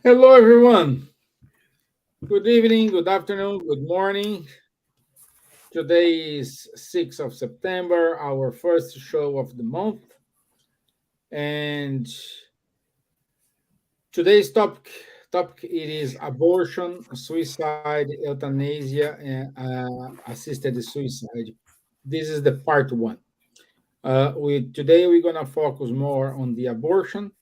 Hello, everyone. Good evening, good afternoon, good morning. Today is 6th of September, our first show of the month. And today's topic it is abortion, suicide, euthanasia, and assisted suicide. This is the part one. Today we're gonna focus more on the abortion,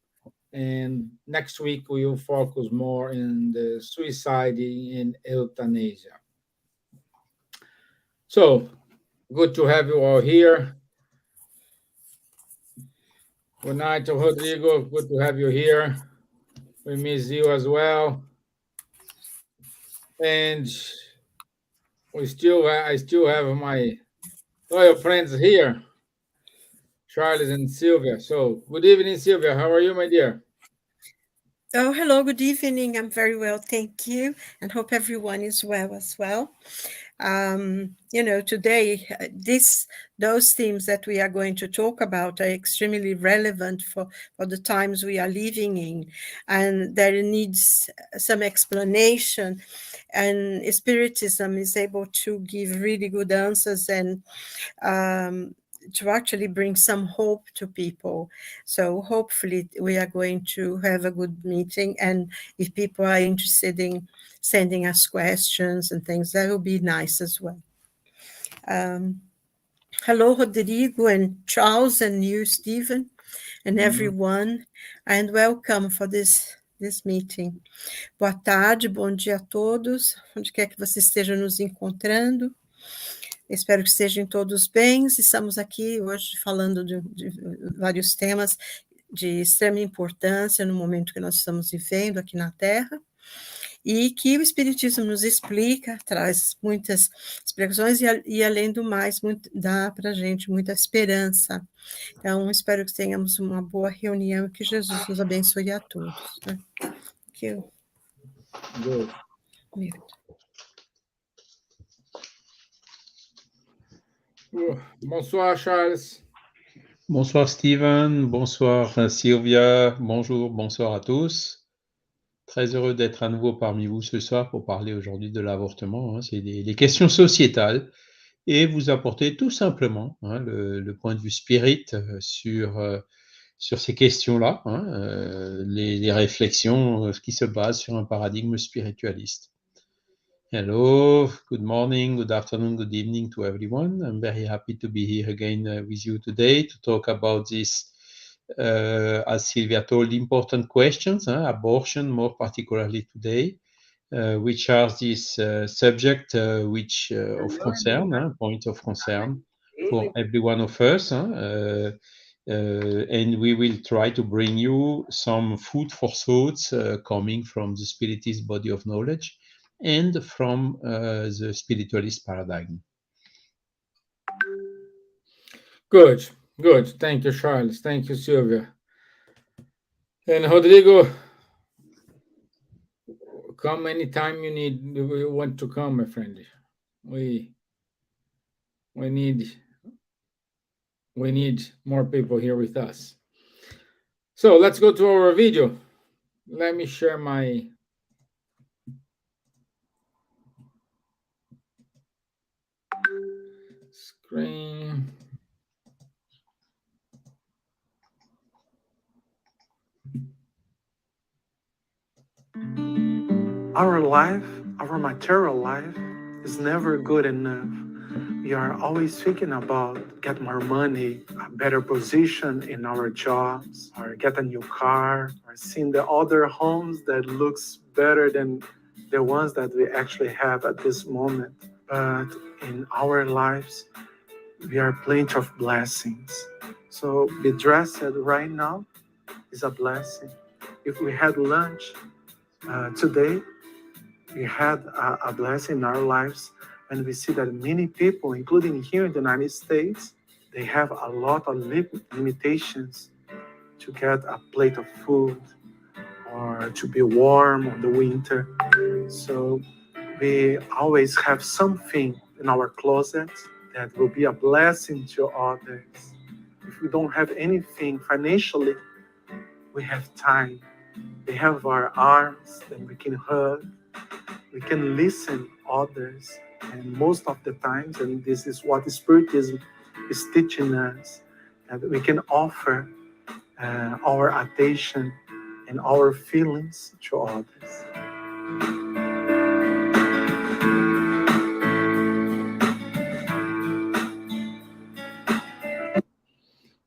and next week we will focus more in the suicide and euthanasia. So good to have you all here. Good night, Rodrigo. Good to have you here. We miss you as well. And I still have my loyal friends here, Charles and Silvia. So good evening, Silvia. How are you, my dear? Oh, hello, good evening. I'm very well, thank you, and hope everyone is well as well. Today, those themes that we are going to talk about are extremely relevant for the times we are living in, and there needs some explanation, and Spiritism is able to give really good answers and to actually bring some hope to people. So hopefully we are going to have a good meeting, and if people are interested in sending us questions and things, that will be nice as well. Hello, Rodrigo and Charles and you, Stevan, and everyone, and welcome for this meeting. Boa tarde, bom dia a todos, onde quer que você esteja nos encontrando. Espero que estejam todos bem. Estamos aqui hoje falando de vários temas de extrema importância no momento que nós estamos vivendo aqui na Terra, e que o Espiritismo nos explica, traz muitas explicações e além do mais, dá para a gente muita esperança. Então, espero que tenhamos uma boa reunião e que Jesus nos abençoe a todos. Né? Good. Bonsoir, Charles. Bonsoir, Stevan. Bonsoir, Silvia. Bonsoir à tous. Très heureux d'être à nouveau parmi vous ce soir pour parler aujourd'hui de l'avortement. C'est des questions sociétales et vous apporter tout simplement le point de vue spirit sur ces questions-là, les réflexions qui se basent sur un paradigme spiritualiste. Hello, good morning, good afternoon, good evening to everyone. I'm very happy to be here again with you today to talk about this, as Silvia told, important questions, abortion more particularly today, which are this subject which of concern, point of concern for every one of us. And we will try to bring you some food for thoughts coming from the Spiritist body of knowledge and from the spiritualist paradigm. Good. Thank you, Charles. Thank you, Silvia. And Rodrigo, come anytime you want to come, my friend. We need more people here with us. So let's go to our video. Let me share my screen. Our life, our material life, is never good enough. We are always thinking about get more money, a better position in our jobs, or get a new car, or seeing the other homes that looks better than the ones that we actually have at this moment. But in our lives, we are plenty of blessings. So be dressed right now is a blessing. If we had lunch today, we had a blessing in our lives, and we see that many people, including here in the United States, they have a lot of limitations to get a plate of food or to be warm in the winter. So we always have something in our closet that will be a blessing to others. If we don't have anything financially, we have time. They have our arms that we can hug. We can listen others. And most of the times, and this is what Spiritism is teaching us, that we can offer our attention and our feelings to others.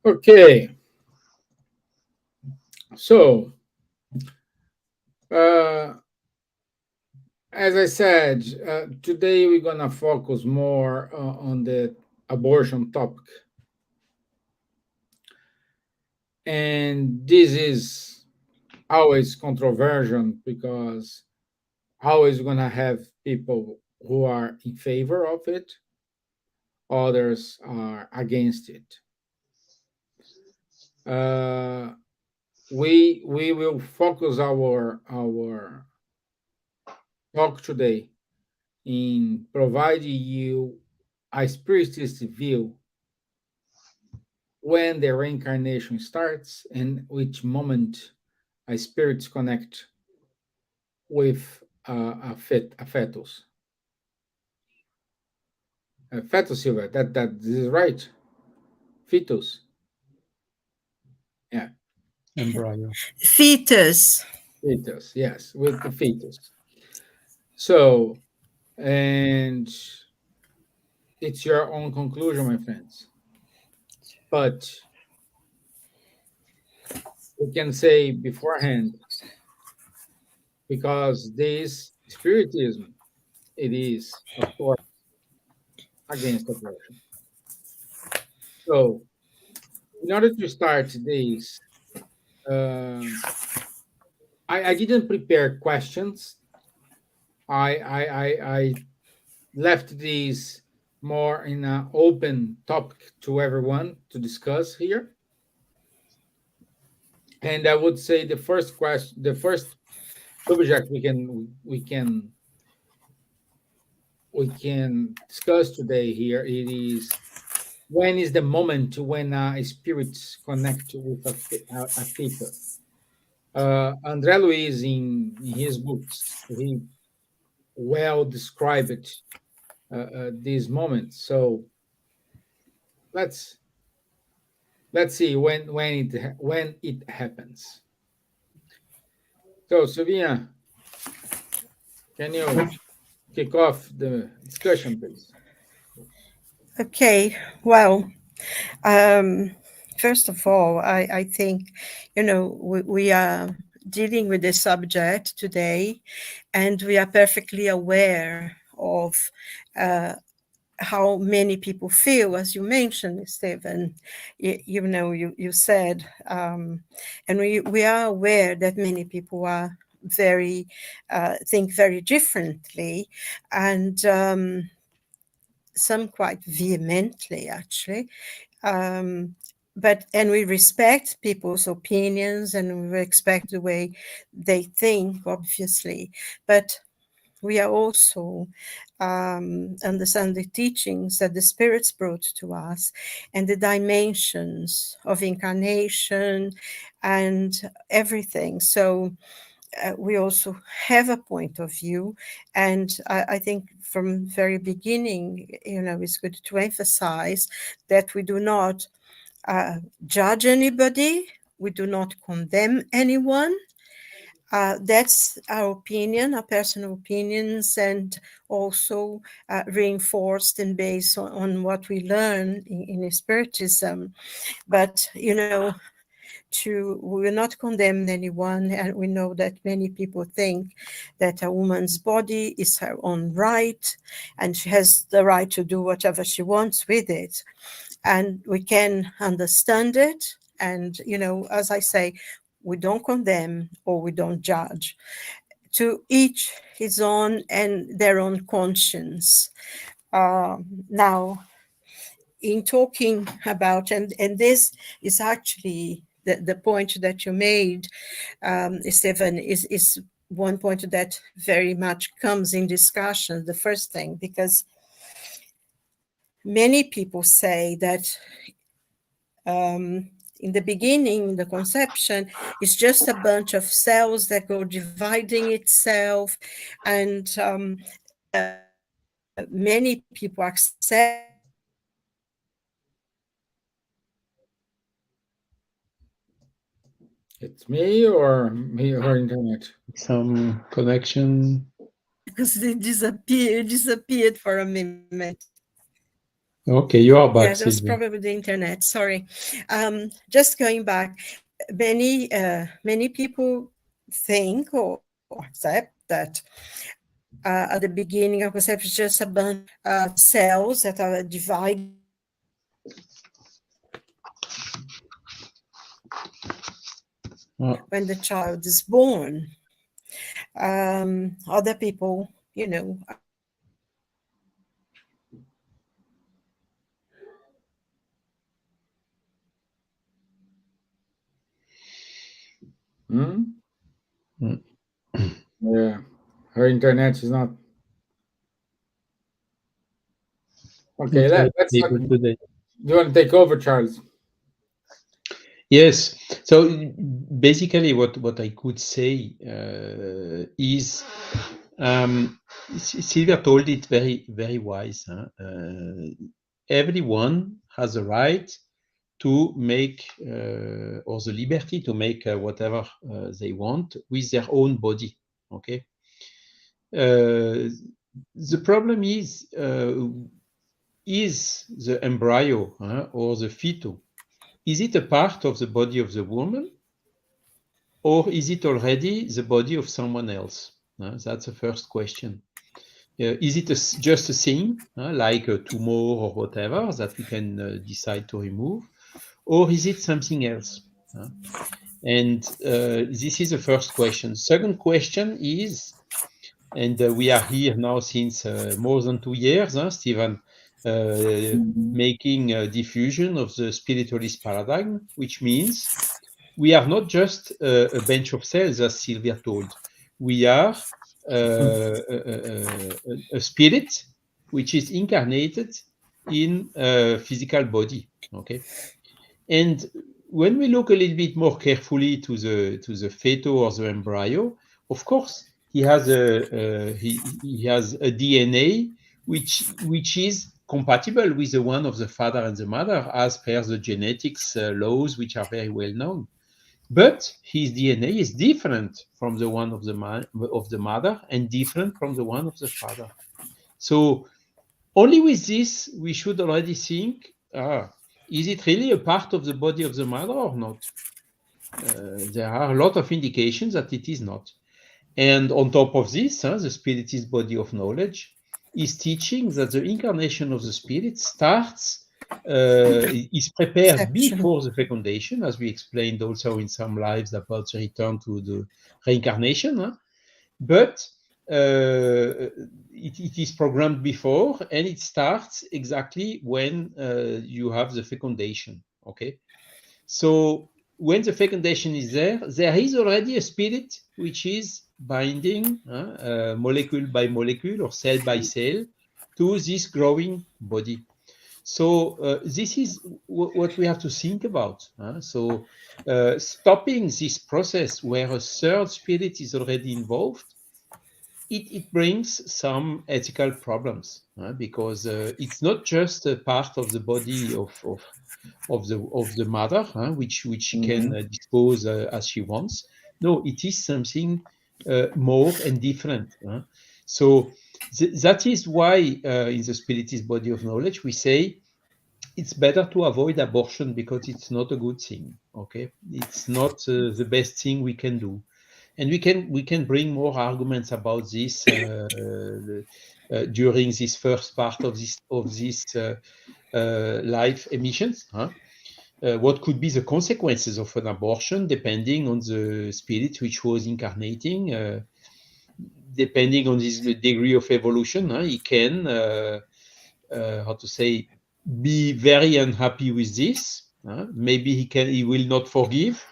Okay. So, uh, as I said, today we're going to focus more on the abortion topic. And this is always controversial because always going to have people who are in favor of it, others are against it. Uh, we will focus our talk today in providing you a spiritist view when the reincarnation starts and which moment a spirits connect with a fetus. A fetus, Silvia, that is right. Fetus, yeah, Embryo. Fetus. fetus, yes, with the fetus. So, and it's your own conclusion, my friends. But we can say beforehand, because this spiritism, it is, of course, against abortion. So, in order to start this, um I didn't prepare questions. I left these more in an open topic to everyone to discuss here. And I would say the first question, the first subject we can discuss today here. It is when is the moment when spirits connect with a fetus. André Luiz in his books he well described these moments. So let's let's see when it happens. So Silvia, can you kick off the discussion, please? Okay, well, first of all, I think, we are dealing with this subject today, and we are perfectly aware of uh, how many people feel, as you mentioned, Stevan. You said, and we are aware that many people are very think very differently, and some quite vehemently, actually. And we respect people's opinions, and we respect the way they think, obviously. But we are also understand the teachings that the spirits brought to us and the dimensions of incarnation and everything. So we also have a point of view, and I think from very beginning, it's good to emphasize that we do not judge anybody, we do not condemn anyone. That's our opinion, our personal opinions, and also reinforced and based on what we learn in Spiritism. But, we will not condemn anyone, and we know that many people think that a woman's body is her own right, and she has the right to do whatever she wants with it. And we can understand it. And, as I say, we don't condemn or we don't judge. To each his own and their own conscience. Now, in talking about, and this is actually the point that you made, Stevan, is one point that very much comes in discussion, the first thing, because many people say that in the beginning, the conception, is just a bunch of cells that go dividing itself, and many people accept. It's me or her internet? Some connection. Because it disappeared for a minute. Okay, you are back, Yeah, that was Silvia. probably the internet. Sorry. Just going back, many people think or accept that at the beginning of conception, it's just a bunch of cells that are divided. When the child is born, other people, Yeah, her internet is not. Okay, let's talk. Today. Do you want to take over, Charles? Yes. So basically, what I could say is, Silvia told it very, very wise. Everyone has a right to make, or the liberty to make whatever they want with their own body. Okay. The problem is the embryo or the fetus, is it a part of the body of the woman, or is it already the body of someone else? That's the first question. Is it just a thing, like a tumor or whatever, that we can decide to remove, or is it something else? And this is the first question. Second question is, and we are here now since more than 2 years, Stevan, making a diffusion of the spiritualist paradigm, which means we are not just a bunch of cells, as Silvia told. We are a spirit which is incarnated in a physical body. Okay, and when we look a little bit more carefully to the fetus or the embryo, of course he has a DNA which is compatible with the one of the father and the mother, as per the genetics laws, which are very well known. But his DNA is different from the one of the mother, and different from the one of the father. So only with this we should already think, is it really a part of the body of the mother or not? There are a lot of indications that it is not. And on top of this, the Spiritist body of knowledge is teaching that the incarnation of the Spirit is prepared before the fecundation, as we explained also in some lives about the return to the reincarnation. But it is programmed before, and it starts exactly when you have the fecundation. Okay, so when the fecundation is there is already a spirit which is binding molecule by molecule or cell by cell to this growing body. So this is what we have to think about. So stopping this process where a third spirit is already involved, it brings some ethical problems, because it's not just a part of the body of the mother, which she can dispose as she wants. No, it is something more and different. So that is why in the Spiritist body of knowledge we say it's better to avoid abortion, because it's not a good thing. Okay, it's not the best thing we can do. And we can bring more arguments about this during this first part of this live emissions. What could be the consequences of an abortion, depending on the spirit which was incarnating, depending on his degree of evolution. He can, be very unhappy with this. Maybe he will not forgive.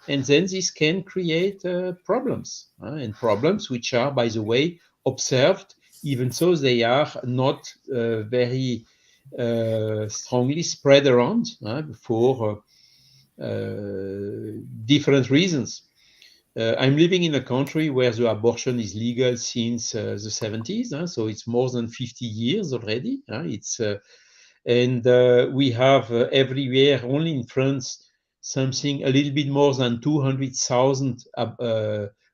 And then this can create problems, and problems which are, by the way, observed, even though they are not very strongly spread around for different reasons. I'm living in a country where the abortion is legal since the 70s, so it's more than 50 years already. We have every year, only in France, something a little bit more than 200,000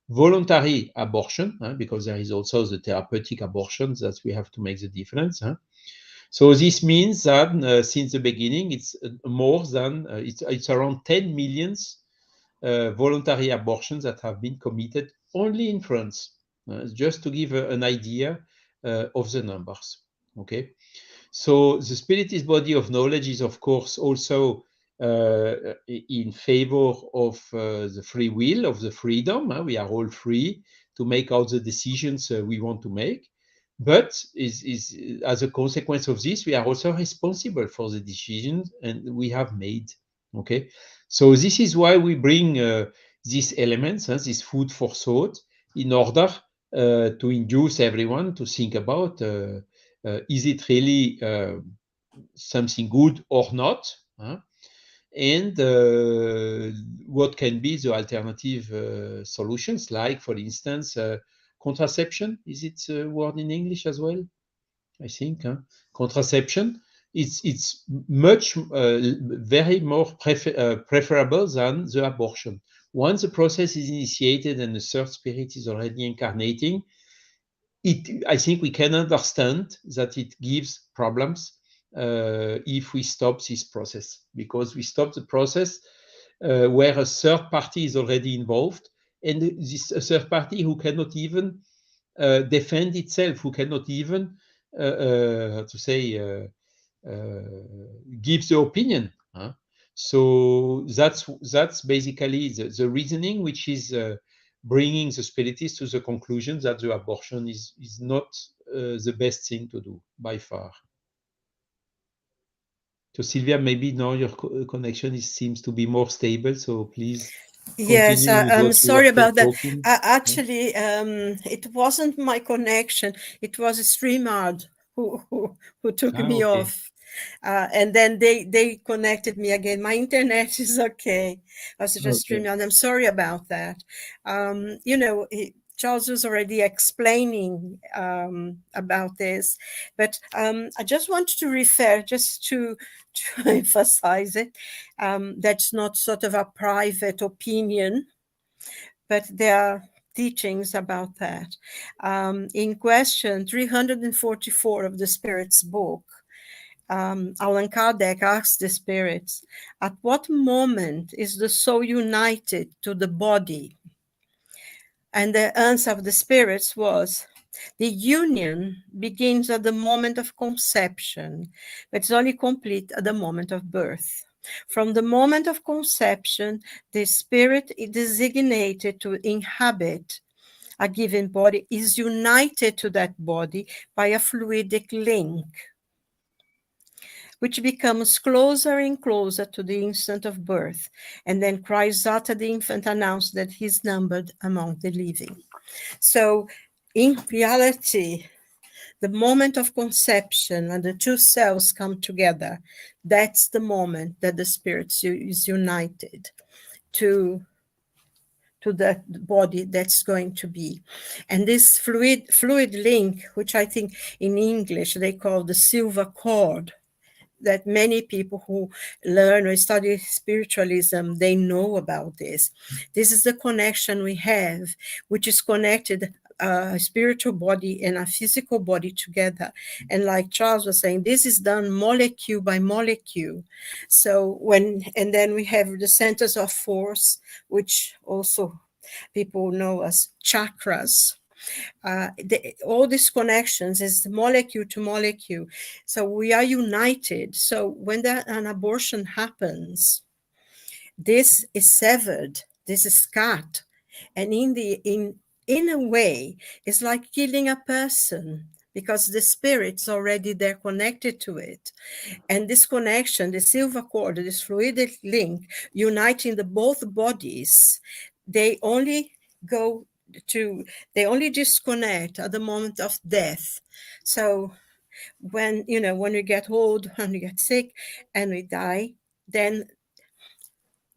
voluntary abortion, because there is also the therapeutic abortions that we have to make the difference. So this means that since the beginning, it's more than it's around 10 millions voluntary abortions that have been committed only in France, just to give an idea of the numbers. Okay, so the spiritist body of knowledge is, of course, also in favor of the free will, of the freedom. We are all free to make all the decisions we want to make. But as a consequence of this, we are also responsible for the decisions and we have made. Okay, so this is why we bring these elements, this food for thought, in order to induce everyone to think about is it really something good or not, and what can be the alternative solutions, like, for instance, contraception. Is it a word in English as well? I think contraception. It's much very more preferable than the abortion. Once the process is initiated and the third spirit is already incarnating, I think we can understand that it gives problems if we stop this process, because we stop the process where a third party is already involved, and this a third party who cannot even defend itself, who cannot even how to say give the opinion. So that's basically the reasoning, which is bringing the spiritists to the conclusion that the abortion is not the best thing to do by far. So Silvia, maybe now your connection seems to be more stable, so please Yes, continue with I'm what you sorry were about that. talking. Actually, it wasn't my connection. It was a StreamYard who took me Okay. off. And then they connected me again. My internet is okay. I was just Okay. StreamYard. I'm sorry about that. Charles was already explaining about this, but I just wanted to refer, just to emphasize it. That's not sort of a private opinion, but there are teachings about that. In question 344 of the Spirit's book, Allan Kardec asked the spirits, at what moment is the soul united to the body? And the answer of the spirits was, the union begins at the moment of conception, but it's only complete at the moment of birth. From the moment of conception, the spirit is designated to inhabit a given body, is united to that body by a fluidic link, which becomes closer and closer to the instant of birth, and then cries out at the infant, announced that he's numbered among the living. So in reality, the moment of conception and the two cells come together, that's the moment that the spirit is united to that body that's going to be. And this fluid link, which I think in English they call the silver cord, that many people who learn or study spiritualism, they know about this. This is the connection we have, which is connected a spiritual body and a physical body together. And like Charles was saying, this is done molecule by molecule. So and then we have the centers of force, which also people know as chakras. All these connections is molecule to molecule. So we are united. So when an abortion happens, this is severed, this is cut. And in a way, it's like killing a person, because the spirit's already there connected to it. And this connection, the silver cord, this fluidic link, uniting the both bodies, they only disconnect at the moment of death. So when we get old, when we get sick and we die, then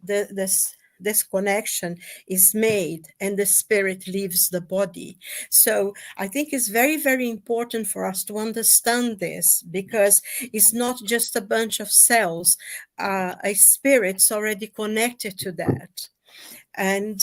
this connection is made and the spirit leaves the body. So I think it's very, very important for us to understand this, because it's not just a bunch of cells. A spirit's already connected to that. And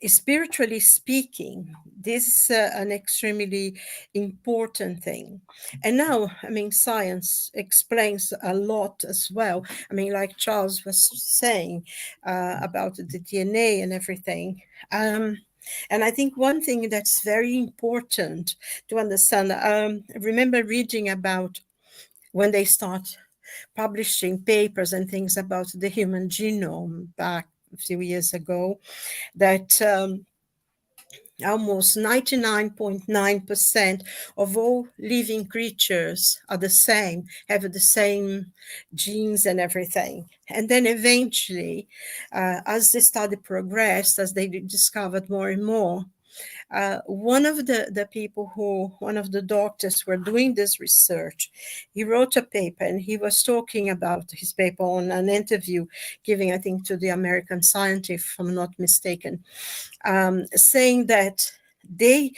spiritually speaking, this is an extremely important thing. And now, I mean, science explains a lot as well. I mean, like Charles was saying about the DNA and everything. And I think one thing that's very important to understand, I remember reading about when they start publishing papers and things about the human genome back a few years ago, that almost 99.9% of all living creatures are the same, have the same genes and everything. And then eventually, as the study progressed, as they discovered more and more, one of the doctors who were doing this research, he wrote a paper, and he was talking about his paper on an interview giving, I think, to the American Scientist, if I'm not mistaken, saying that they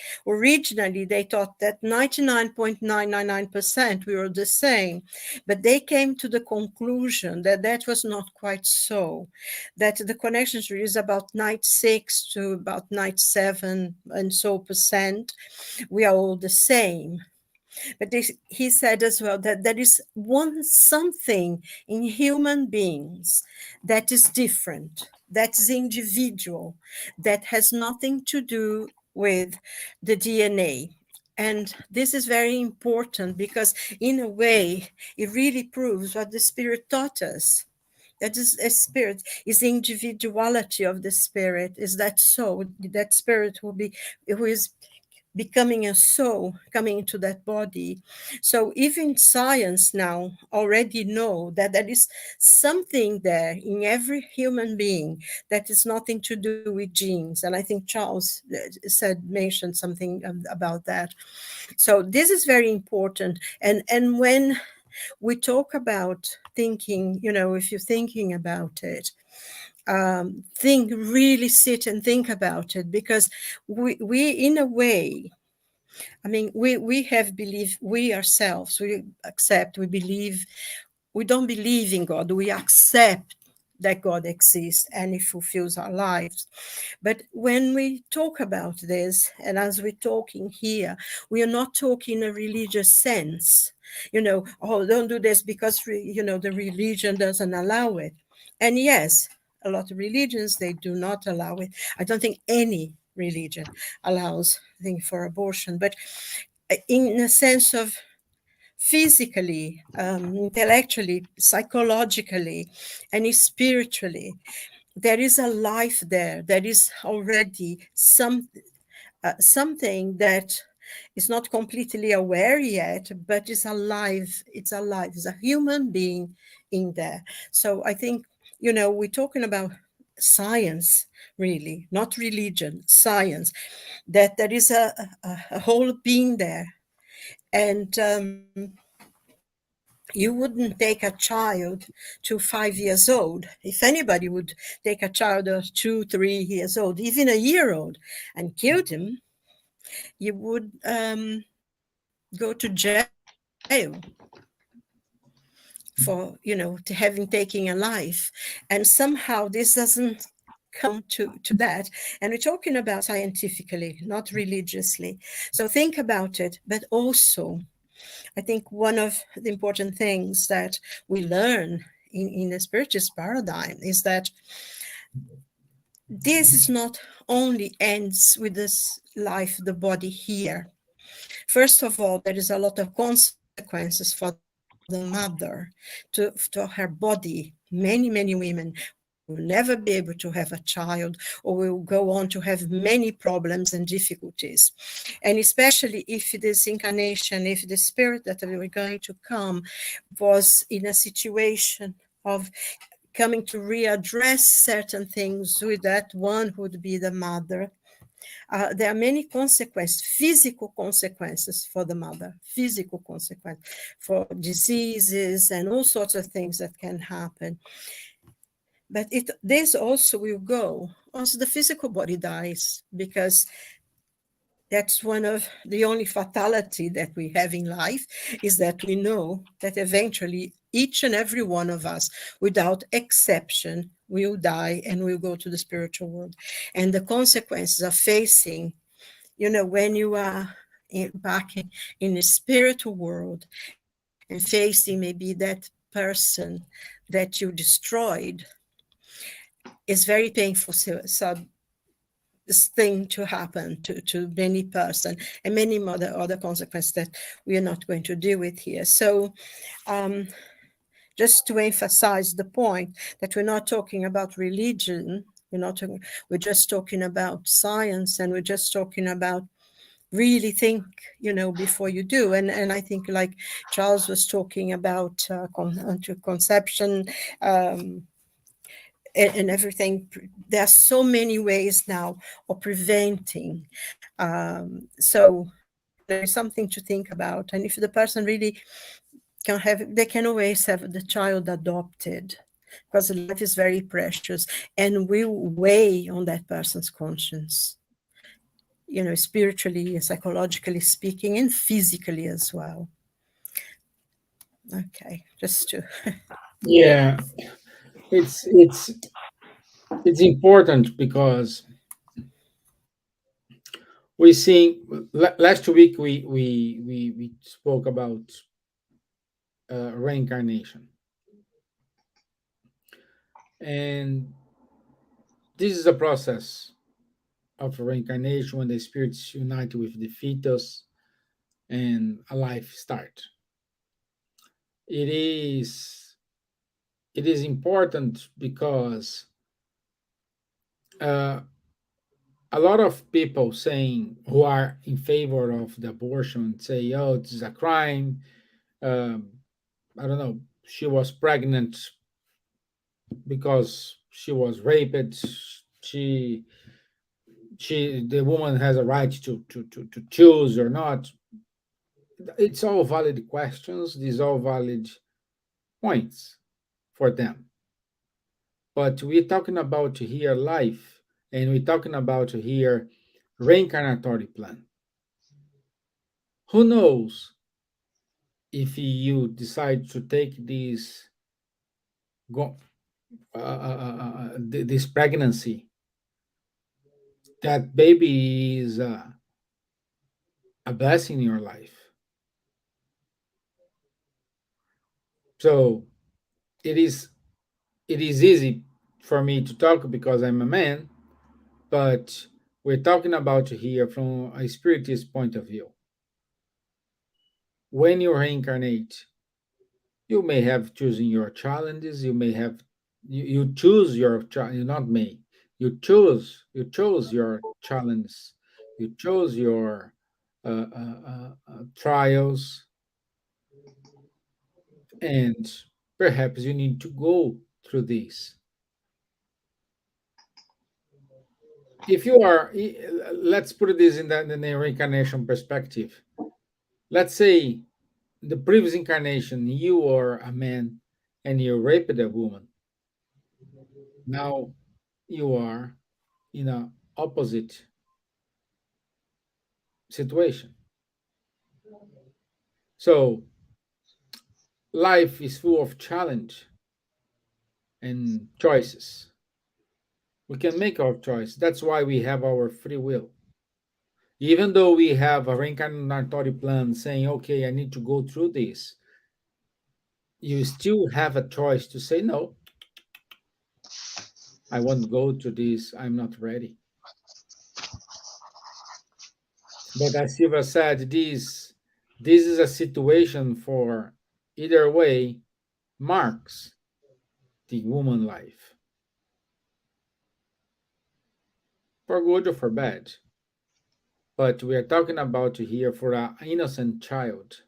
thought that 99.999% we were the same, but they came to the conclusion that that was not quite so, that the connections is about 96 to about 97 and so percent. We are all the same. But he said as well that there is something in human beings that is different, that's individual, that has nothing to do with the DNA. And this is very important, because in a way, it really proves what the Spirit taught us. That is a spirit, is the individuality of the spirit, is that soul, that spirit who is becoming a soul coming into that body. So even science now already know that there is something there in every human being that is nothing to do with genes. And I think Charles mentioned something about that. So this is very important. And when we talk about thinking, if you're thinking about it, really sit and think about it, because we in a way, I mean, we have belief, we ourselves, we accept, we believe, we don't believe in God, we accept that God exists and He fulfills our lives. But when we talk about this, and as we're talking here, we are not talking in a religious sense, don't do this because, the religion doesn't allow it. And yes, a lot of religions, they do not allow it. I don't think any religion allows things for abortion, but in a sense of physically, intellectually, psychologically, and spiritually, there is a life there. There is already something that is not completely aware yet, but is alive. It's alive. It's a human being in there. So I think, we're talking about science, really, not religion, science, that there is a whole being there. And you wouldn't take a child to 5 years old. If anybody would take a child of 2, 3 years old, even a year old, and kill him, you would go to jail for, to having taken a life. And somehow this doesn't come to that. And we're talking about scientifically, not religiously. So think about it. But also, I think one of the important things that we learn in the spiritist paradigm is that this is not only ends with this life, the body here. First of all, there is a lot of consequences for the mother to her body. Many women will never be able to have a child, or will go on to have many problems and difficulties. And especially if this incarnation, if the spirit that we were going to come was in a situation of coming to readdress certain things with that one who would be the mother, there are many consequences, physical consequences for the mother, physical consequences for diseases and all sorts of things that can happen. But this also will go. Also, the physical body dies, because that's one of the only fatality that we have in life, is that we know that eventually each and every one of us, without exception, will die and will go to the spiritual world. And the consequences of facing, when you are back in the spiritual world and facing maybe that person that you destroyed, is very painful. So this thing to happen to many person, and many other consequences that we are not going to deal with here. So just to emphasize the point that we're not talking about religion, we're just talking about science, and we're just talking about really think, before you do. And I think, like Charles was talking about conception, and everything. There are so many ways now of preventing. So there is something to think about. And if the person really they can always have the child adopted, because life is very precious and will weigh on that person's conscience, spiritually and psychologically speaking, and physically as well. Okay, just to Yeah, it's important because we see last week we spoke about reincarnation, and this is a process of reincarnation when the spirits unite with the fetus and a life start. It is important because uh, a lot of people saying who are in favor of the abortion say, "Oh, this is a crime." Um, I don't know. She was pregnant because she was raped. She the woman has a right to choose or not. It's all valid questions. These all valid points for them. But we're talking about here life, and we're talking about here reincarnatory plan. Who knows if you decide to take go, this pregnancy, that baby is a blessing in your life. So it is easy for me to talk because I'm a man, but we're talking about here from a spiritist point of view. When you reincarnate, you may have chosen your challenges. You may have you choose your you not may you chose your challenges. You chose your trials, and perhaps you need to go through this. If you are, let's put this in the reincarnation perspective. Let's say the previous incarnation you were a man and you raped a woman. Now you are in a opposite situation. So life is full of challenge and choices. We can make our choice. That's why we have our free will. Even though we have a reincarnatory plan saying, okay, I need to go through this, you still have a choice to say, no, I won't go to this. I'm not ready. But as Silva said, this is a situation for either way marks the human life, for good or for bad. But we are talking about here for an innocent child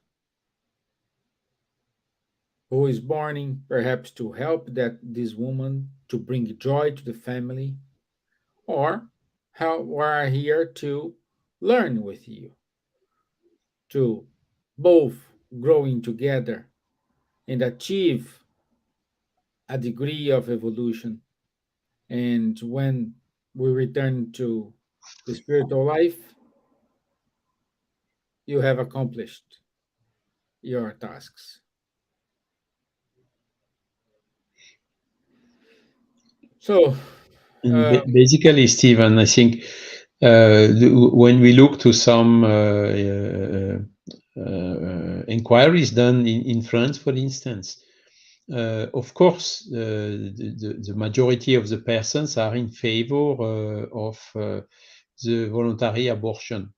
who is born perhaps to help this woman to bring joy to the family, or how we are here to learn with you, to both growing together and achieve a degree of evolution And when we return to the spiritual life, you have accomplished your tasks. So, And basically, Stevan, I think when we look to some inquiries done in France, for instance, of course, the majority of the persons are in favor of the voluntary abortion,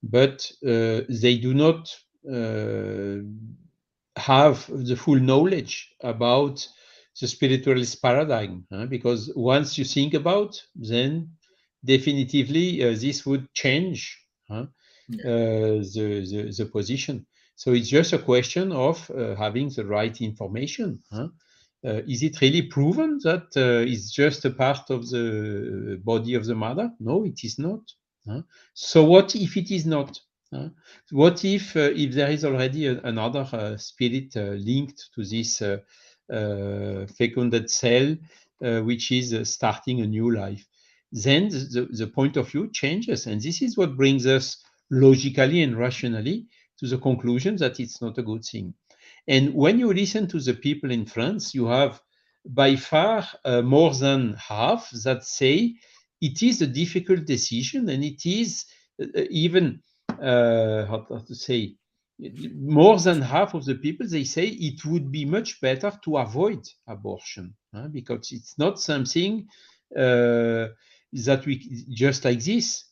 but they do not have the full knowledge about the spiritualist paradigm, because once you think about, then definitively this would change the position. So it's just a question of having the right information. Is it really proven that it's just a part of the body of the mother? No, it is not. So what if it is not? What if there is already another spirit linked to this fecunded cell, which is starting a new life? Then the point of view changes, and this is what brings us logically and rationally to the conclusion that it's not a good thing. And when you listen to the people in France, you have by far more than half that say it is a difficult decision, and it is even how to say, more than half of the people, they say it would be much better to avoid abortion, because it's not something that we just like this.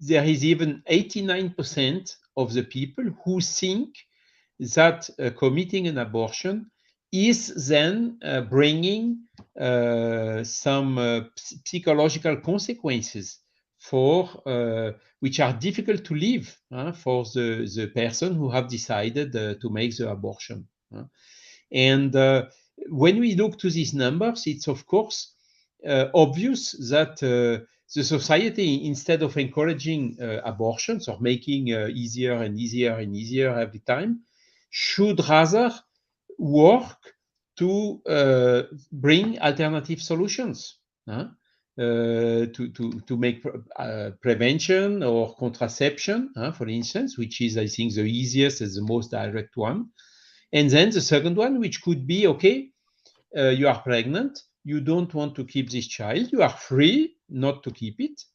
There is even 89% of the people who think that committing an abortion is then bringing some psychological consequences for which are difficult to live for the person who have decided to make the abortion. And when we look to these numbers, it's of course obvious that the society, instead of encouraging abortions or making easier and easier and easier every time, should rather work to bring alternative solutions, to make prevention or contraception, for instance, which is, I think, the easiest and the most direct one. And then the second one, which could be, okay, you are pregnant, you don't want to keep this child, you are free not to keep it,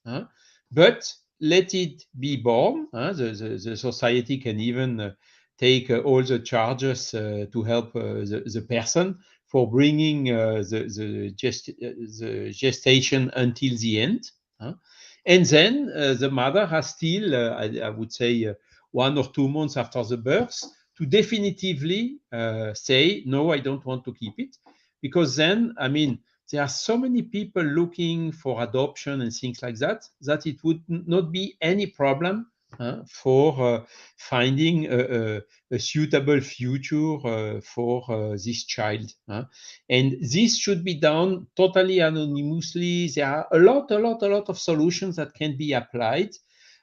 but let it be born. The society can even take all the charges to help the person for bringing the gestation until the end. And then the mother has still, I would say, 1 or 2 months after the birth to definitively say, no, I don't want to keep it. Because then, I mean, there are so many people looking for adoption and things like that, that it would not be any problem for finding a suitable future for this child. And this should be done totally anonymously. There are a lot of solutions that can be applied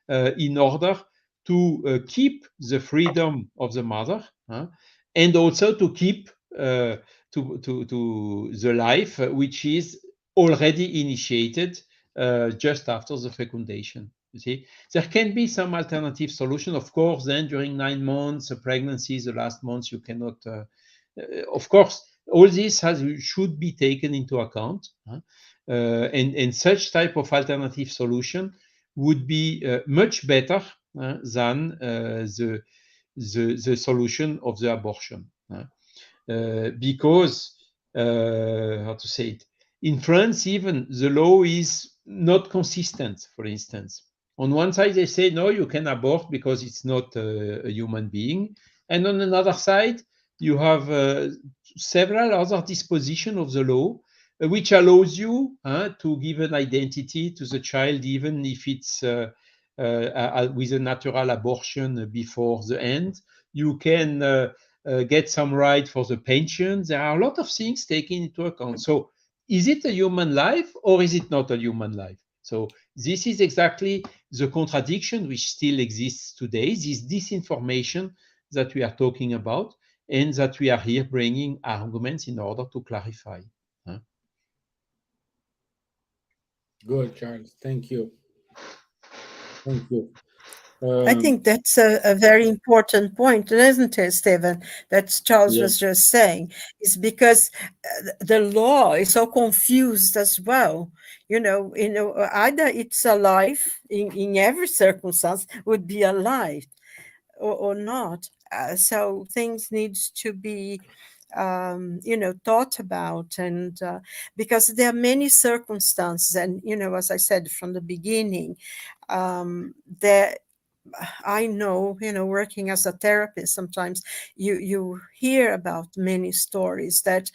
in order to keep the freedom of the mother, and also to keep to the life which is already initiated just after the fecundation. You see, there can be some alternative solution, of course. Then during 9 months, a pregnancy, the last months, you cannot. Of course, all this should be taken into account, and such type of alternative solution would be much better than the solution of the abortion. Because how to say it, in France, even the law is not consistent. For instance, on one side they say no, you can abort because it's not a human being, and on another side you have several other dispositions of the law which allows you to give an identity to the child, even if it's with a natural abortion before the end. You can get some right for the pension. There are a lot of things taken into account. So is it a human life or is it not a human life? So this is exactly the contradiction which still exists today, this disinformation that we are talking about. and that we are here bringing arguments in order to clarify. Good, Charles. Thank you. Thank you. I think that's a very important point, isn't it, Stevan? That Charles Yeah. was just saying, is because the law is so confused as well. Either it's alive in every circumstance would be alive, or not. So things need to be, thought about, and because there are many circumstances, and as I said from the beginning, there. I know, working as a therapist, sometimes you hear about many stories that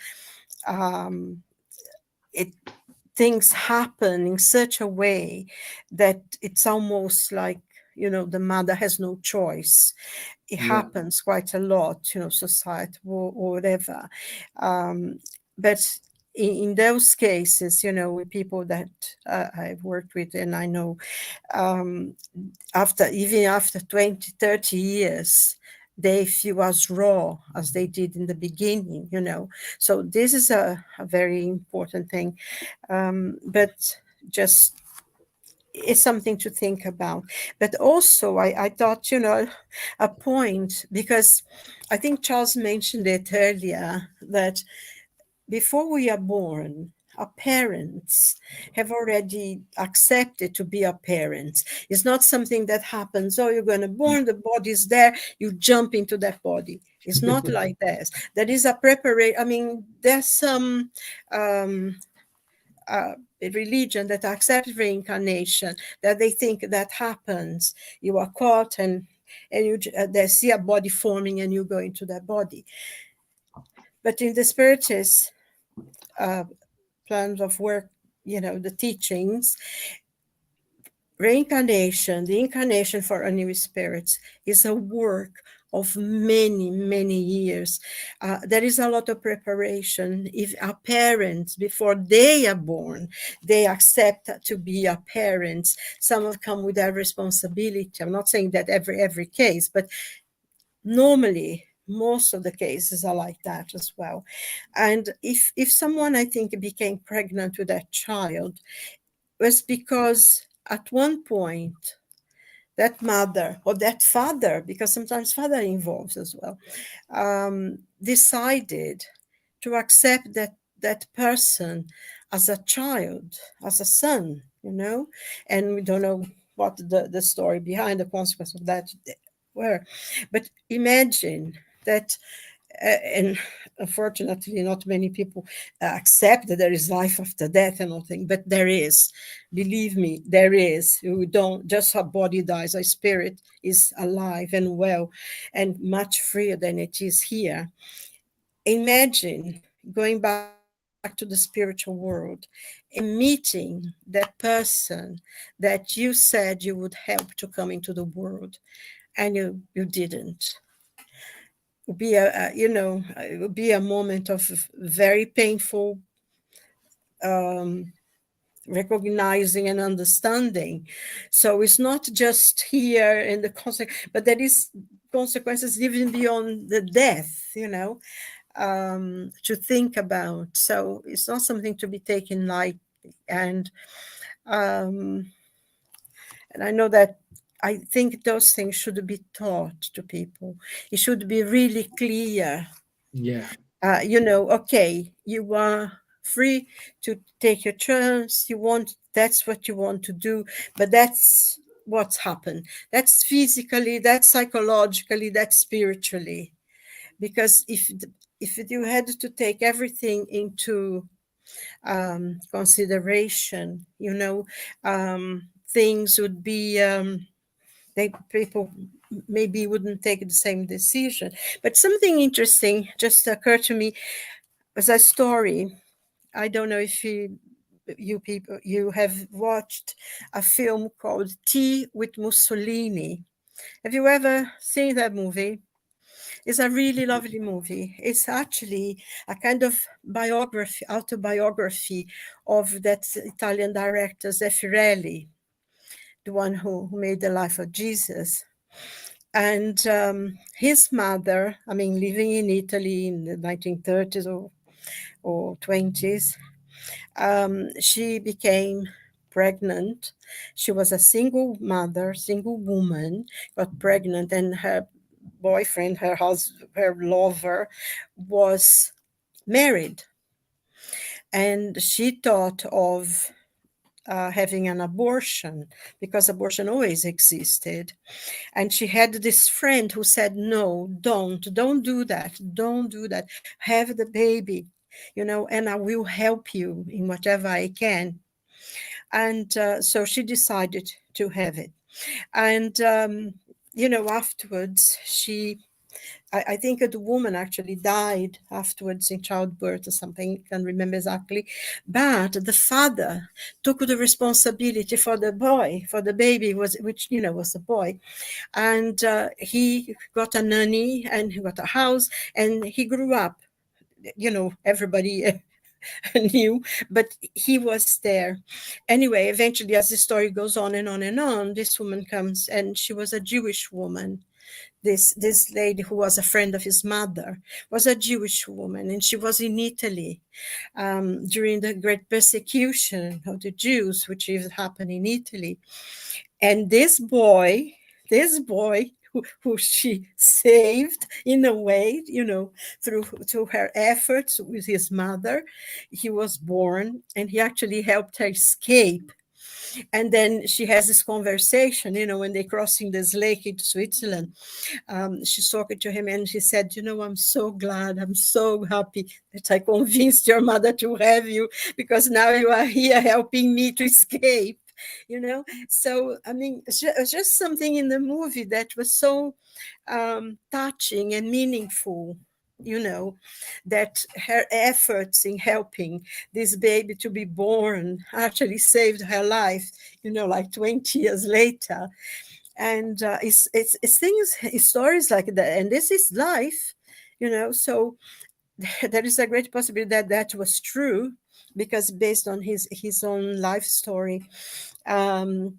things happen in such a way that it's almost like, the mother has no choice. It happens quite a lot, society or whatever. But in those cases, with people that I've worked with, and I know, after 20, 30 years, they feel as raw as they did in the beginning, So this is a very important thing. But just it's something to think about. But also, I thought, a point, because I think Charles mentioned it earlier, that before we are born, our parents have already accepted to be our parents. It's not something that happens, you're going to born, the body's there, you jump into that body. It's not like that. That is a preparation. I mean, there's some a religion that accepts reincarnation, that they think that happens. You are caught and they see a body forming and you go into that body. But in the spiritist plans of work, the teachings, reincarnation, the incarnation for a new spirits is a work of many, many years. There is a lot of preparation. If our parents, before they are born, they accept to be our parents, some have come with that responsibility. I'm not saying that every case, but normally most of the cases are like that as well. And if someone, I think, became pregnant with that child, was because at one point that mother or that father, because sometimes father involves as well, decided to accept that person as a child, as a son, and we don't know what the story behind the consequence of that were. But imagine that, and unfortunately not many people accept that there is life after death and all things, but there is. Believe me, there is. We don't just, our body dies, our spirit is alive and well and much freer than it is here. Imagine going back to the spiritual world and meeting that person that you said you would help to come into the world, and you didn't. It would be a moment of very painful recognizing and understanding. So it's not just here in the consequence, but there is consequences even beyond the death, to think about. So it's not something to be taken lightly. And I know that I think those things should be taught to people. It should be really clear. Yeah. Okay, you are free to take your chance. That's what you want to do, but that's what's happened. That's physically, that's psychologically, that's spiritually. Because if you had to take everything into consideration, things would be, people maybe wouldn't take the same decision. But something interesting just occurred to me was a story. I don't know if you have watched a film called Tea with Mussolini. Have you ever seen that movie? It's a really lovely movie. It's actually a kind of autobiography of that Italian director Zeffirelli, the one who made The Life of Jesus. And his mother, I mean, living in Italy in the 1930s or 20s, she became pregnant. She was a single mother, single woman, got pregnant, and her boyfriend, her husband, her lover, was married. And she thought of having an abortion because abortion always existed. And she had this friend who said, no, don't do that. Don't do that. Have the baby, and I will help you in whatever I can. And so she decided to have it. And, afterwards, I think the woman actually died afterwards in childbirth or something, can't remember exactly. But the father took the responsibility for the boy, for the baby, which was a boy. And he got a nanny and he got a house and he grew up. Everybody knew, but he was there. Anyway, eventually, as the story goes on and on and on, this woman comes, and she was a Jewish woman. This lady who was a friend of his mother was a Jewish woman, and she was in Italy during the great persecution of the Jews, which happened in Italy. And this boy who she saved in a way, through her efforts with his mother, he was born, and he actually helped her escape. And then she has this conversation, when they're crossing this lake into Switzerland. She's talking to him and she said, I'm so glad, I'm so happy that I convinced your mother to have you, because now you are here helping me to escape. So I mean, it's just something in the movie that was so touching and meaningful, that her efforts in helping this baby to be born actually saved her life, like 20 years later. And it's things, it's stories like that, and this is life, so there is a great possibility that was true, because based on his own life story. And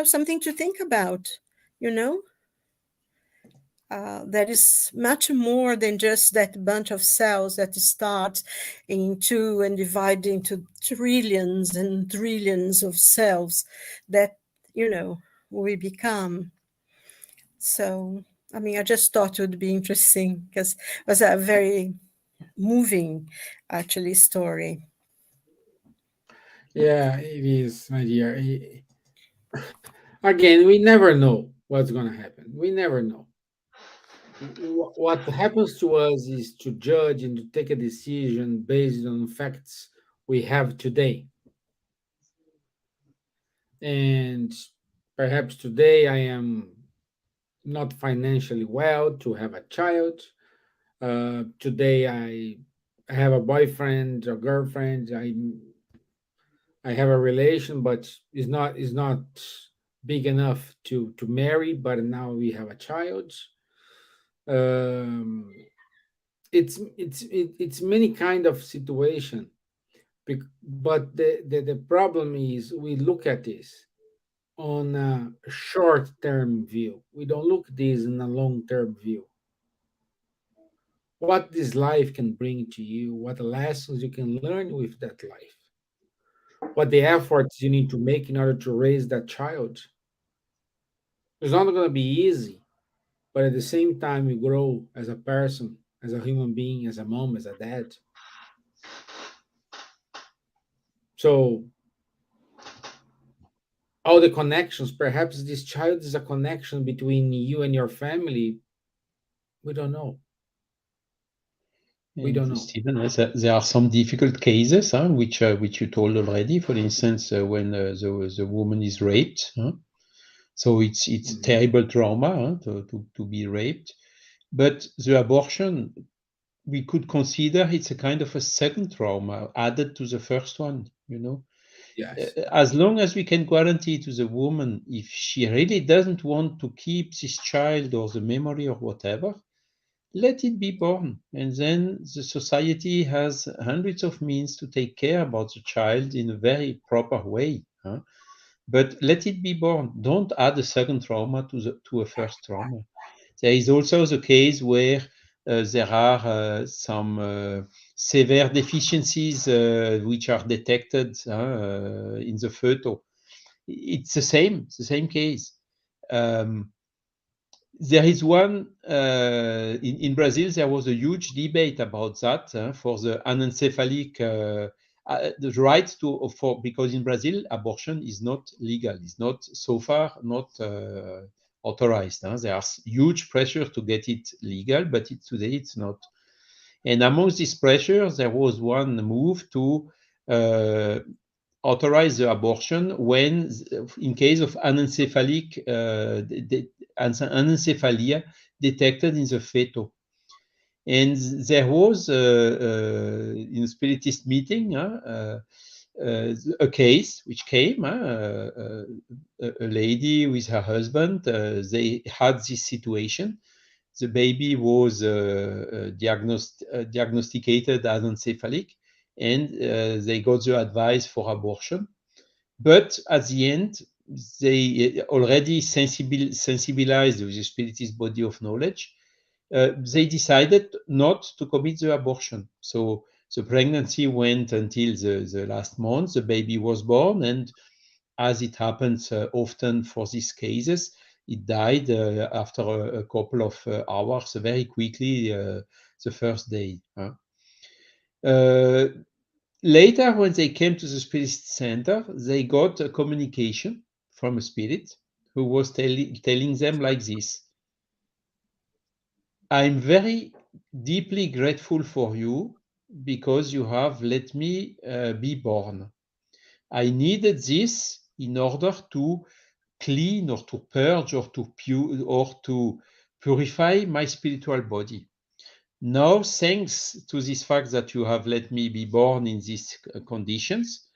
something to think about. you know There is much more than just that bunch of cells that start in two and divide into trillions and trillions of cells that we become. So I mean, I just thought it would be interesting, because it was a very moving, actually, story. Yeah, it is, my dear. Again, we never know what's going to happen. We never know. What happens to us is to judge and to take a decision based on facts we have today. And perhaps today I am not financially well to have a child. Today I have a boyfriend or girlfriend. I have a relation, but is not big enough to marry. But now we have a child. Um, it's many kind of situation. But the problem is we look at this on a short term view. We don't look at this in a long term view. What this life can bring to you, what lessons you can learn with that life, what the efforts you need to make in order to raise that child. It's not going to be easy, but at the same time, you grow as a person, as a human being, as a mom, as a dad. So, all the connections, perhaps this child is a connection between you and your family. We don't know. We And don't know. Steven, there are some difficult cases, which you told already. For instance, when the woman is raped, so it's Mhm. terrible trauma to be raped. But the abortion, we could consider it's a kind of a second trauma added to the first one. Yes. As long as we can guarantee to the woman, if she really doesn't want to keep this child or the memory or whatever, let it be born. And then the society has hundreds of means to take care about the child in a very proper way. but let it be born. Don't add a second trauma to a first trauma. There is also the case where there are some severe deficiencies which are detected in the fetal. It's the same case. There is one in Brazil. There was a huge debate about that for the anencephalic the right to for because in Brazil abortion is not legal. It's not so far not authorized. There's huge pressure to get it legal, but today it's not. And amongst these pressures, there was one move to authorize the abortion when, in case of anencephalic anencephalia detected in the fetal. And there was in a spiritist meeting a case which came, a lady with her husband. They had this situation. The baby was diagnosticated anencephalic, and they got the advice for abortion. But at the end, they already sensibilized with the spiritist body of knowledge. They decided not to commit the abortion. So the pregnancy went until the last month. The baby was born, and as it happens often for these cases, it died after a couple of hours, very quickly, the first day. Later, when they came to the spirit center, they got a communication from a spirit who was telling them like this: I'm very deeply grateful for you because you have let me be born. I needed this in order to clean or to purge or to purify my spiritual body. Now, thanks to this fact that you have let me be born in these conditions,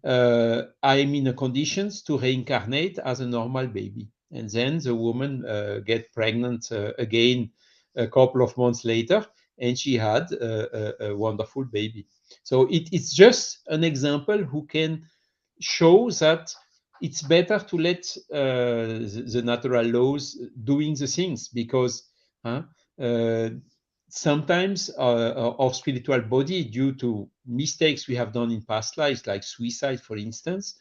I am in a conditions to reincarnate as a normal baby. And then the woman get pregnant again a couple of months later, and she had a wonderful baby. So it's just an example who can show that it's better to let the natural laws doing the things, because sometimes our spiritual body, due to mistakes we have done in past lives, like suicide, for instance,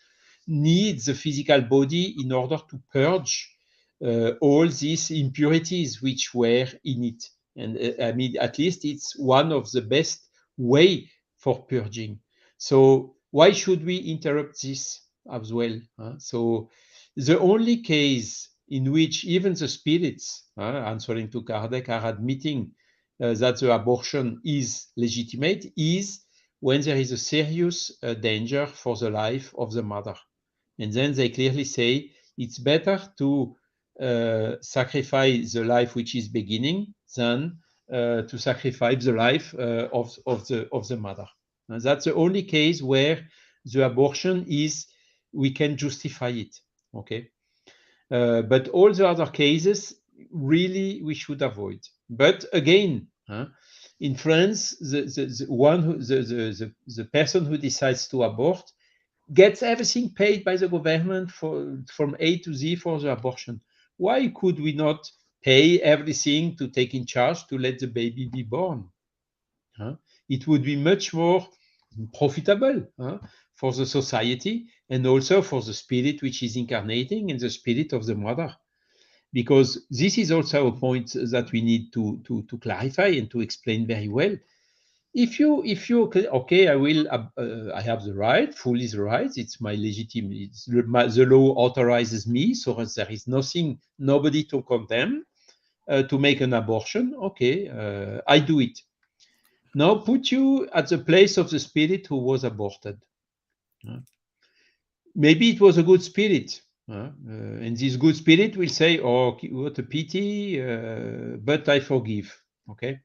needs the physical body in order to purge all these impurities which were in it. And I mean, at least it's one of the best way for purging. So why should we interrupt this as well? So the only case in which even the spirits, answering to Kardec, are admitting that the abortion is legitimate is when there is a serious danger for the life of the mother. And then they clearly say it's better to sacrifice the life which is beginning than to sacrifice the life of the mother. And that's the only case where the abortion is, we can justify it. Okay. But all the other cases, really, we should avoid. But again, in France, the person who decides to abort gets everything paid by the government from A to Z for the abortion. Why could we not pay everything to take in charge to let the baby be born? It would be much more profitable for the society, and also for the spirit which is incarnating and the spirit of the mother. Because this is also a point that we need to clarify and to explain very well. If you okay, I have the right, fully the right. It's my legitimate. The law authorizes me, so there is nobody to condemn to make an abortion. Okay, I do it. Now put you at the place of the spirit who was aborted. Maybe it was a good spirit, and this good spirit will say, "Oh, what a pity, but I forgive." Okay.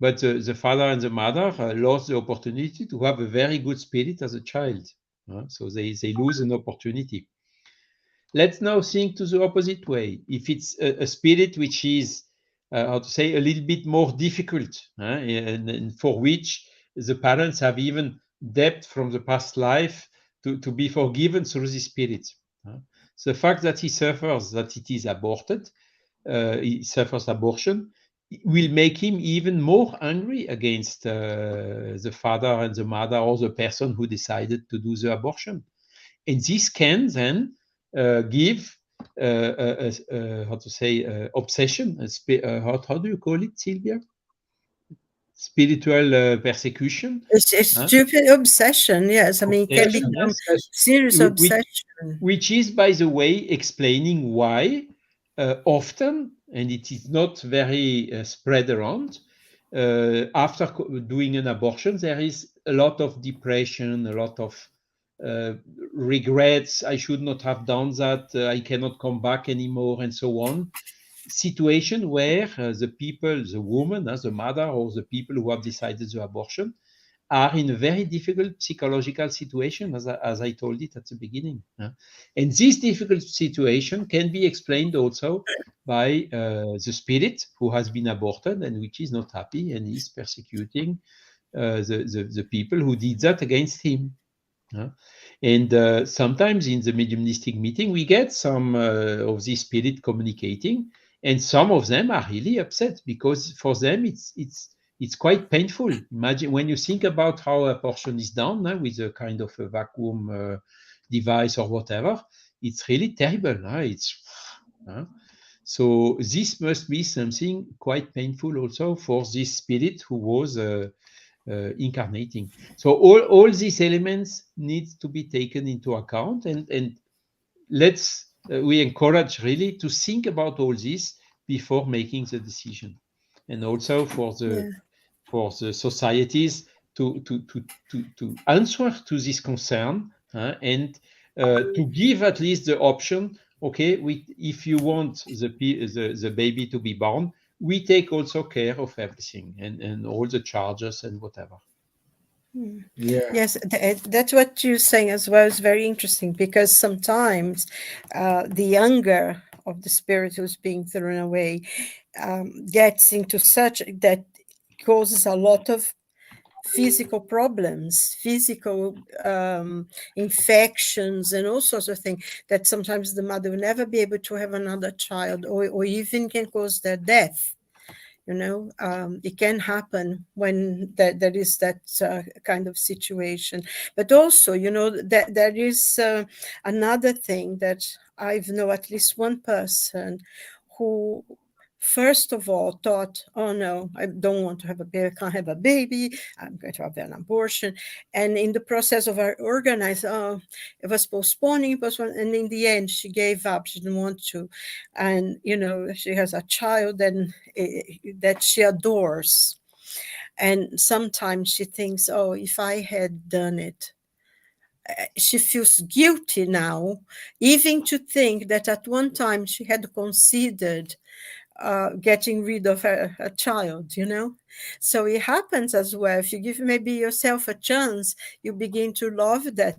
But the father and the mother lost the opportunity to have a very good spirit as a child. So they lose an opportunity. Let's now think to the opposite way. If it's a spirit which is, how to say, a little bit more difficult, and for which the parents have even debt from the past life to be forgiven through the spirit. The fact that he suffers, that it is aborted, he suffers abortion, will make him even more angry against the father and the mother or the person who decided to do the abortion. And this can then give how to say obsession. How do you call it, Silvia? Spiritual persecution. It's a stupid obsession, yes. I mean, it can Obsession, become yes. serious obsession. Which is, by the way, explaining why often, and it is not very spread around, after doing an abortion, there is a lot of depression, a lot of regrets. I should not have done that. I cannot come back anymore, and so on. Situation where the people, the woman, the mother, or the people who have decided the abortion are in a very difficult psychological situation, as I told it at the beginning. And this difficult situation can be explained also by the spirit who has been aborted and which is not happy and is persecuting the people who did that against him. And sometimes in the mediumistic meeting, we get some of this spirit communicating, and some of them are really upset because for them it's quite painful. Imagine when you think about how a abortion is done with a kind of a vacuum device or whatever. It's really terrible. So this must be something quite painful also for this spirit who was incarnating. So all these elements need to be taken into account, and we encourage really to think about all this before making the decision, and also for the societies to answer to this concern and to give at least the option. Okay, if you want the baby to be born, we take also care of everything and all the charges and whatever. Yeah. Yes, that's what you're saying as well is very interesting, because sometimes the anger of the spirit who's being thrown away gets into such that causes a lot of physical problems, physical infections, and all sorts of things that sometimes the mother will never be able to have another child, or even can cause their death. It can happen when there is that kind of situation. But also, that there is another thing that I've known at least one person who first of all thought, oh no, I don't want to have a baby, I can't have a baby, I'm going to have an abortion. And in the process of her organizing, it was postponing, and in the end she gave up, she didn't want to. And she has a child that she adores, and sometimes she thinks, oh, if I had done it. She feels guilty now, even to think that at one time she had considered getting rid of a child, So it happens as well. If you give maybe yourself a chance, you begin to love that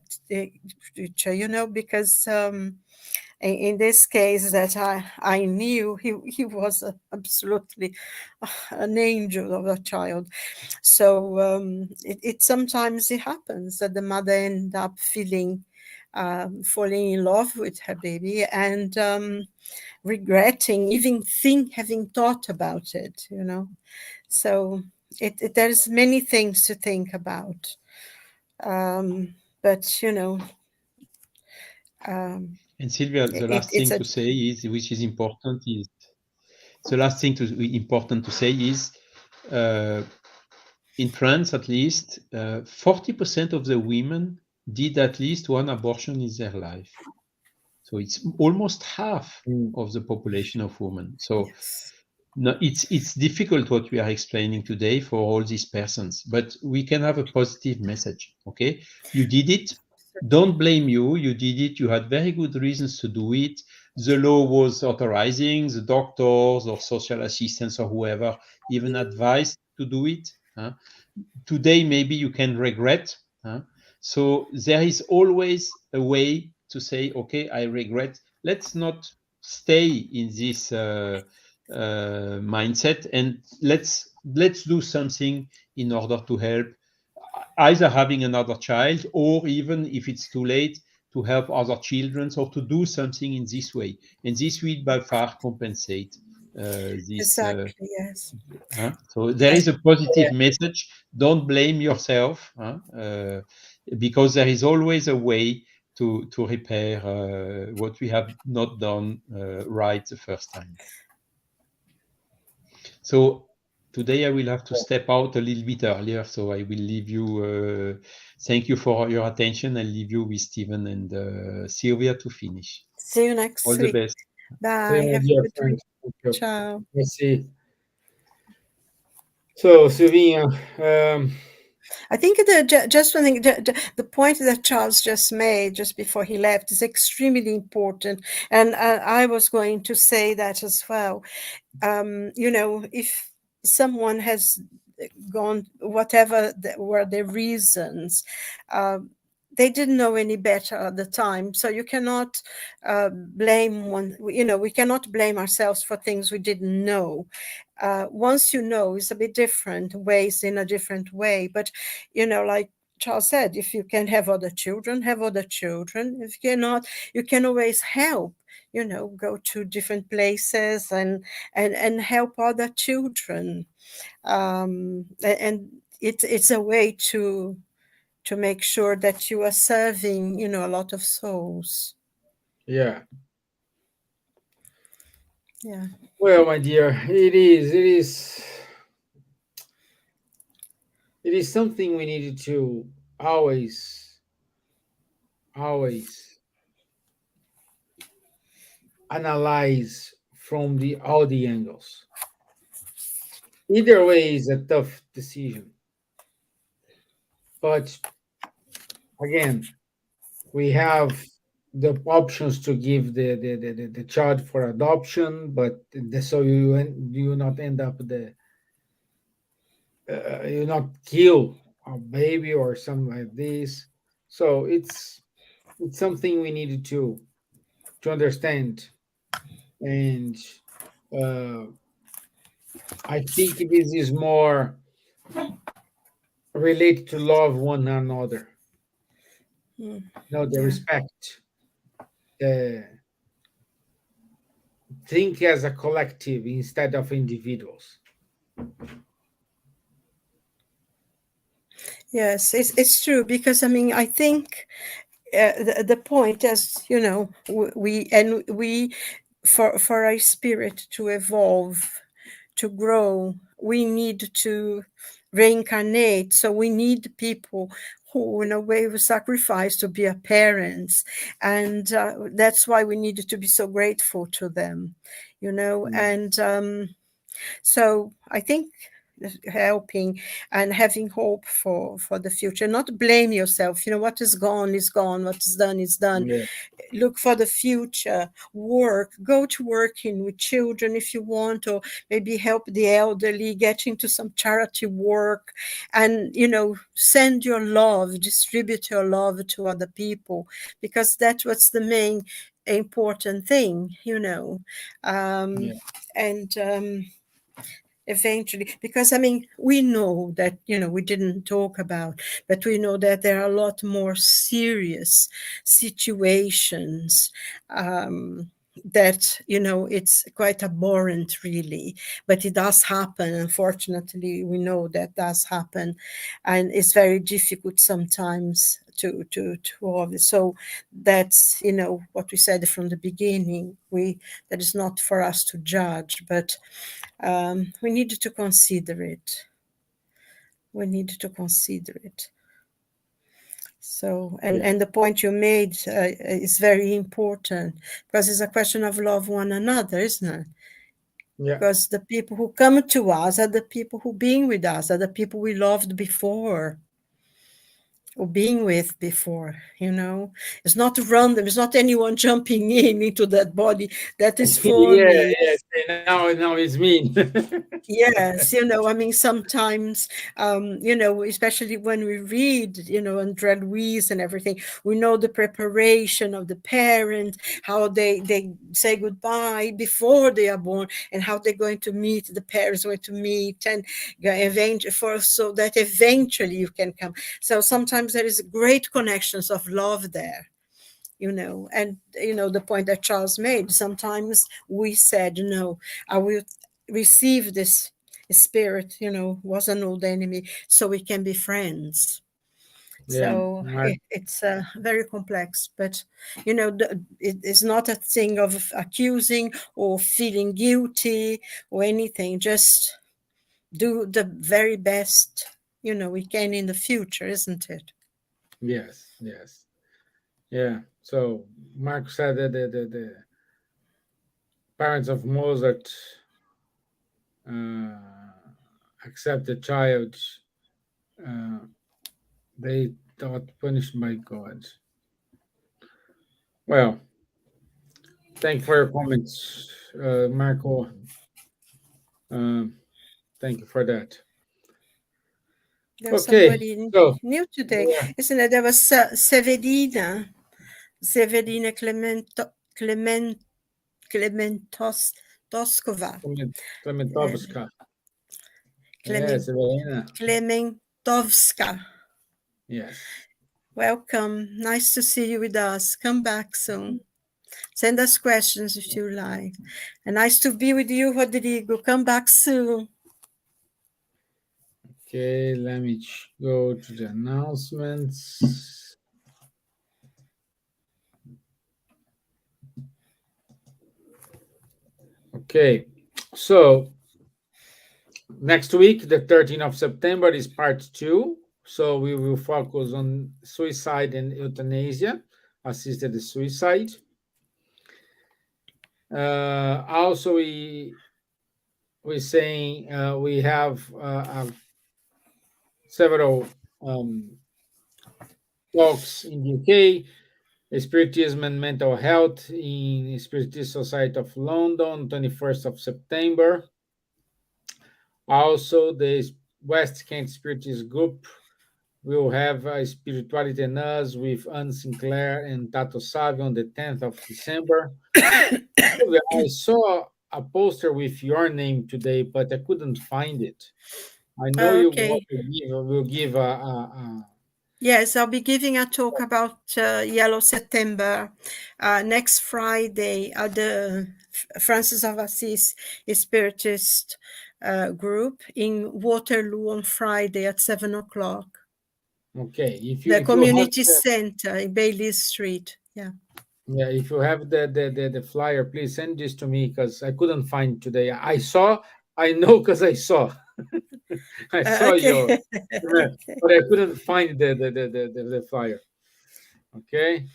future, because in this case that I knew, he was absolutely an angel of a child. So it sometimes it happens that the mother end up falling in love with her baby and regretting even having thought about it, So there's many things to think about, but and Silvia, the last thing to say is, which is important, is in France at least 40% of the women did at least one abortion in their life. So it's almost half of the population of women. So no, it's difficult what we are explaining today for all these persons, but we can have a positive message. Okay, you did it. Don't blame you. You did it. You had very good reasons to do it. The law was authorizing, the doctors or social assistants or whoever even advised to do it. Today, maybe you can regret. So there is always a way to say, okay, I regret. Let's not stay in this mindset, and let's do something in order to help, either having another child, or even if it's too late, to help other children or to do something in this way. And this will by far compensate this. Exactly, yes. So there is a positive message. Don't blame yourself, because there is always a way to repair what we have not done right the first time. So today I will have to step out a little bit earlier, so I will leave you. Thank you for your attention. I'll leave you with Stevan and Silvia to finish. See you next All the week. best. Bye. Same Have a idea, good friend. week. Thank you. Ciao. Let's see. So, Silvia, I think just one thing, the point that Charles just made just before he left is extremely important. And I was going to say that as well. If someone has gone, whatever were their reasons, they didn't know any better at the time. So you cannot blame one, we cannot blame ourselves for things we didn't know. Once you know, it's a bit different, ways in a different way. But, like Charles said, if you can have other children, have other children. If you cannot, you can always help, go to different places and help other children. And it's a way to make sure that you are serving, a lot of souls. yeah. Yeah. Well, my dear, it is something we needed to always analyze from all the angles. Either way is a tough decision. But again, we have the options to give the child for adoption, but so you not end up you not kill a baby or something like this. So it's something we needed to understand, and uh, I think this is more related to love one another. The Yeah. respect, the think as a collective instead of individuals. Yes, it's true, because I think the point, as we for our spirit to evolve, to grow, we need to reincarnate. So we need people who, in a way, will sacrifice to be our parents, and that's why we needed to be so grateful to them, and so I think helping and having hope for the future, not blame yourself. What is gone is gone, what is done is done. Yeah. Look for the future, go to working with children if you want, or maybe help the elderly, get into some charity work, and send your love, distribute your love to other people, because that's what's the main important thing, Yeah. and eventually, because we know that we didn't talk about, but we know that there are a lot more serious situations that it's quite abhorrent, really, but it does happen. Unfortunately, we know that does happen, and it's very difficult sometimes to all this. So that's what we said from the beginning, that is not for us to judge, but we need to consider it. So, and the point you made is very important, because it's a question of love one another, isn't it? Yeah. Because the people who come to us are the people who being with us, are the people we loved before, or being with before. It's not random. It's not anyone jumping into that body. That is for Yeah, me. yeah. Now it's mean. Yes, sometimes, especially when we read, Andrea Louise and everything, we know the preparation of the parent, how they say goodbye before they are born, and how they're going to meet, the parents going to meet, and so that eventually you can come. So sometimes there is great connections of love there. And the point that Charles made, sometimes we said, no, I will receive this spirit, was an old enemy, so we can be friends. Yeah, So it's very complex, but it is not a thing of accusing or feeling guilty or anything. Just do the very best we can in the future, isn't it? yes, yes, yeah. So Mark said that the parents of Mozart uh, accept the child. Uh, they thought punished by God. Well, thank you for your comments, Marco. Um, thank you for that. There's Okay, somebody so new today, yeah, isn't it? There was Severina Klementos Toskova. Klementovska. Klemen, Yes, Evelina. Klementovska. Yes. Welcome. Nice to see you with us. Come back soon. Send us questions if you like. And nice to be with you, Rodrigo. Come back soon. Okay, let me go to the announcements. Okay, so next week, the 13th of September, is part 2. So we will focus on suicide and euthanasia, assisted suicide. Also, we're saying we have several talks in the UK, Spiritism and Mental Health in Spiritist Society of London, 21st of September. Also, the West Kent Spiritist Group will have Spirituality and Us with Anne Sinclair and Tato Savio on the 10th of December. I saw a poster with your name today, but I couldn't find it. I know you Okay. will give a Yes, I'll be giving a talk about Yellow September next Friday at the Francis of Assisi Spiritist group in Waterloo on Friday at 7:00. okay. The If you have community center in Bailey Street. Yeah. yeah, if you have the flyer, please send this to me because I couldn't find today. I know because I saw I saw your Okay. Okay. but I couldn't find the flyer. Okay.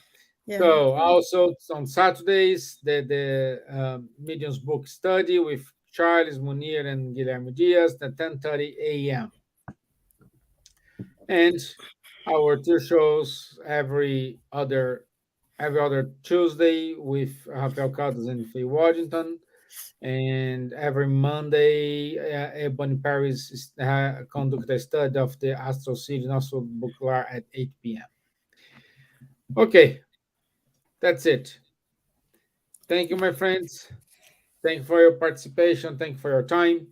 Yeah. So also on Saturdays, the Mediums book study with Charles Munir and Guilherme Diaz at 10:30 a.m. And our two shows every other Tuesday with Rafael Caldas and Faye Waddington, and every Monday, Ebony Paris conduct a study of the Astral City Nostro Buclar at 8 p.m. Okay, that's it. Thank you, my friends. Thank you for your participation. Thank you for your time.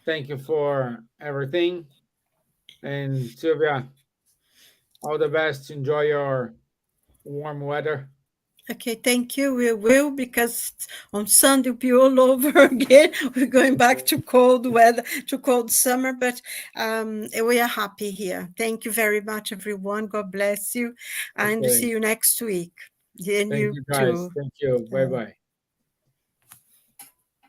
Thank you for everything. And Silvia, all the best. Enjoy your warm weather. Okay, thank you. We will, because on Sunday we'll be all over again. We're going back to cold weather, to cold summer, but we are happy here. Thank you very much, everyone. God bless you, and Okay. see you next week. And Thank you you, guys. too. Thank you. Bye bye.